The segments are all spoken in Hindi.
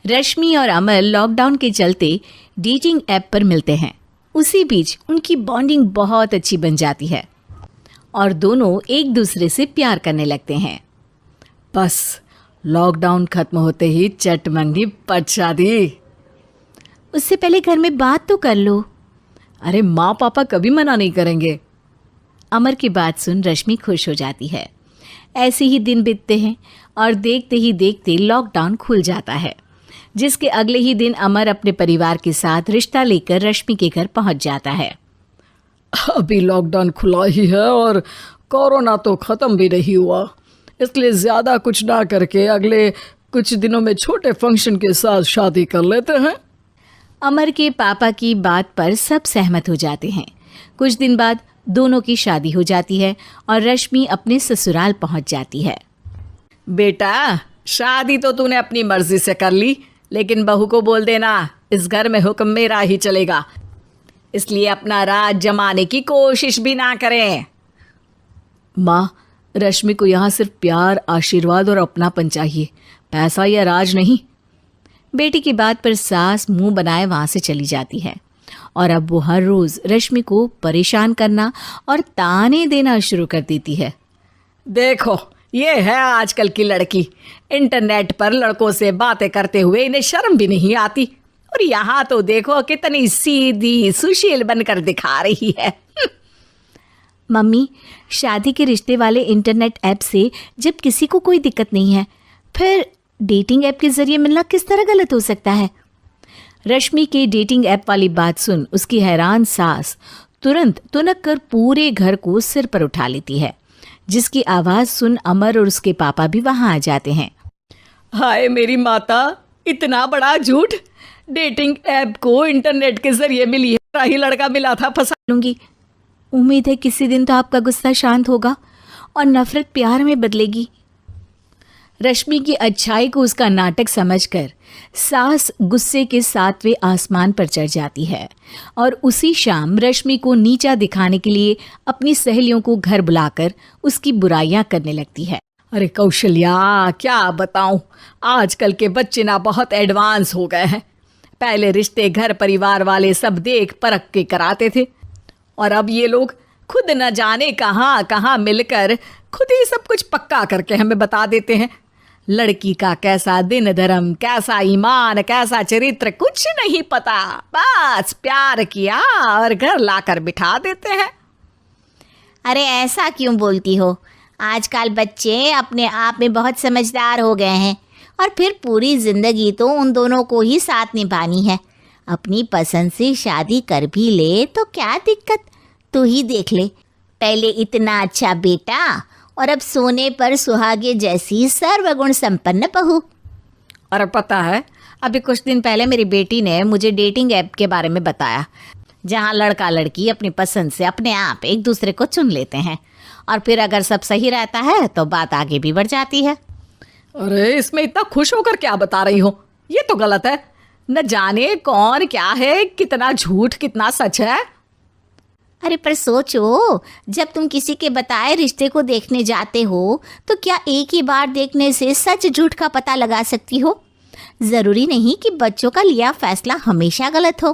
रश्मि और अमर लॉकडाउन के चलते डेटिंग ऐप पर मिलते हैं। उसी बीच उनकी बॉन्डिंग बहुत अच्छी बन जाती है और दोनों एक दूसरे से प्यार करने लगते हैं। बस लॉकडाउन खत्म होते ही चट मंगनी पट शादी। उससे पहले घर में बात तो कर लो। अरे माँ पापा कभी मना नहीं करेंगे। अमर की बात सुन रश्मि खुश हो जाती है। ऐसे ही दिन बीतते हैं और देखते ही देखते लॉकडाउन खुल जाता है, जिसके अगले ही दिन अमर अपने परिवार के साथ रिश्ता लेकर रश्मि के घर पहुंच जाता है। अभी लॉकडाउन खुला ही है और कोरोना तो ख़त्म भी नहीं हुआ, इसलिए ज़्यादा कुछ ना करके अगले कुछ दिनों में छोटे फंक्शन के साथ शादी कर लेते हैं। अमर के पापा की बात पर सब सहमत हो जाते हैं। कुछ दिन बाद दोनों की शादी हो जाती है और रश्मि अपने ससुराल पहुंच जाती है। बेटा, शादी तो तूने अपनी मर्जी से कर ली, लेकिन बहू को बोल देना इस घर में हुक्म मेरा ही चलेगा, इसलिए अपना राज जमाने की कोशिश भी ना करें। माँ, रश्मि को यहाँ सिर्फ प्यार, आशीर्वाद और अपनापन चाहिए, पैसा या राज नहीं। बेटी की बात पर सास मुंह बनाए वहां से चली जाती है और अब वो हर रोज रश्मि को परेशान करना और ताने देना शुरू कर देती है। देखो, ये है आजकल की लड़की, इंटरनेट पर लड़कों से बातें करते हुए इन्हें शर्म भी नहीं आती, और यहाँ तो देखो कितनी सीधी सुशील बनकर दिखा रही है। मम्मी, शादी के रिश्ते वाले इंटरनेट ऐप से जब किसी को कोई दिक्कत नहीं है, फिर डेटिंग ऐप के जरिए मिलना किस तरह गलत हो सकता है? रश्मि के डेटिंग ऐप वाली बात सुन उसकी हैरान सास तुरंत तुनक कर पूरे घर को सिर पर उठा लेती है, जिसकी आवाज़ सुन अमर और उसके पापा भी वहाँ आ जाते हैं। हाय मेरी माता, इतना बड़ा झूठ! डेटिंग ऐप को इंटरनेट के जरिए मिली है, ही लड़का मिला था, फंसा लूंगी। उम्मीद है किसी दिन तो आपका गुस्सा शांत होगा और नफरत प्यार में बदलेगी। रश्मि की अच्छाई को उसका नाटक समझकर सास गुस्से के 7वें आसमान पर चढ़ जाती है और उसी शाम रश्मि को नीचा दिखाने के लिए अपनी सहेलियों को घर बुलाकर उसकी बुराइयां करने लगती है। अरे कौशल्या, क्या बताऊं, आजकल के बच्चे ना बहुत एडवांस हो गए हैं। पहले रिश्ते घर परिवार वाले सब देख परख के कराते थे, और अब ये लोग खुद न जाने कहाँ कहाँ मिलकर खुद ही सब कुछ पक्का करके हमें बता देते हैं। लड़की का कैसा दिन धर्म, कैसा ईमान, कैसा चरित्र कुछ नहीं पता, बस प्यार किया और घर लाकर बिठा देते हैं। अरे ऐसा क्यों बोलती हो? आजकल बच्चे अपने आप में बहुत समझदार हो गए हैं, और फिर पूरी जिंदगी तो उन दोनों को ही साथ निभानी है। अपनी पसंद से शादी कर भी ले तो क्या दिक्कत? तू ही देख ले, पहले इतना अच्छा बेटा और अब सोने पर सुहागे जैसी सर्वगुण संपन्न बहू। और पता है, अभी कुछ दिन पहले मेरी बेटी ने मुझे डेटिंग ऐप के बारे में बताया, जहां लड़का लड़की अपनी पसंद से अपने आप एक दूसरे को चुन लेते हैं, और फिर अगर सब सही रहता है तो बात आगे भी बढ़ जाती है। अरे इसमें इतना खुश होकर क्या बता रही हो? ये तो गलत है। न जाने कौन क्या है, कितना झूठ कितना सच है। अरे पर सोचो, जब तुम किसी के बताए रिश्ते को देखने जाते हो तो क्या एक ही बार देखने से सच झूठ का पता लगा सकती हो? ज़रूरी नहीं कि बच्चों का लिया फैसला हमेशा गलत हो।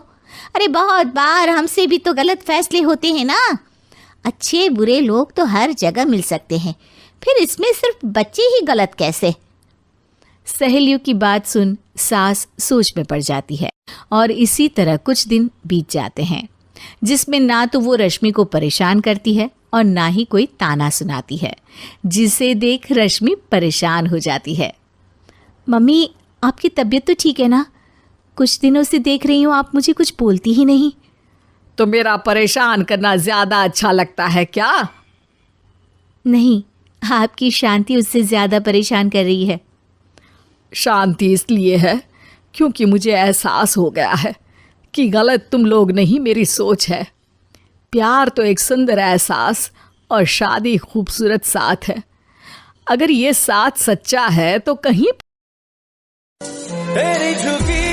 अरे बहुत बार हमसे भी तो गलत फैसले होते हैं ना। अच्छे बुरे लोग तो हर जगह मिल सकते हैं, फिर इसमें सिर्फ बच्चे ही गलत कैसे? सहेलियों की बात सुन सास सोच में पड़ जाती है और इसी तरह कुछ दिन बीत जाते हैं, जिसमें ना तो वो रश्मि को परेशान करती है और ना ही कोई ताना सुनाती है, जिसे देख रश्मि परेशान हो जाती है। मम्मी, आपकी तबीयत तो ठीक है ना? कुछ दिनों से देख रही हूँ आप मुझे कुछ बोलती ही नहीं। तो मेरा परेशान करना ज्यादा अच्छा लगता है क्या? नहीं, आपकी शांति उससे ज्यादा परेशान कर रही है। शांति इसलिए है क्योंकि मुझे एहसास हो गया है कि गलत तुम लोग नहीं, मेरी सोच है। प्यार तो एक सुंदर एहसास और शादी खूबसूरत साथ है। अगर ये साथ सच्चा है तो कहीं तेरी झुकी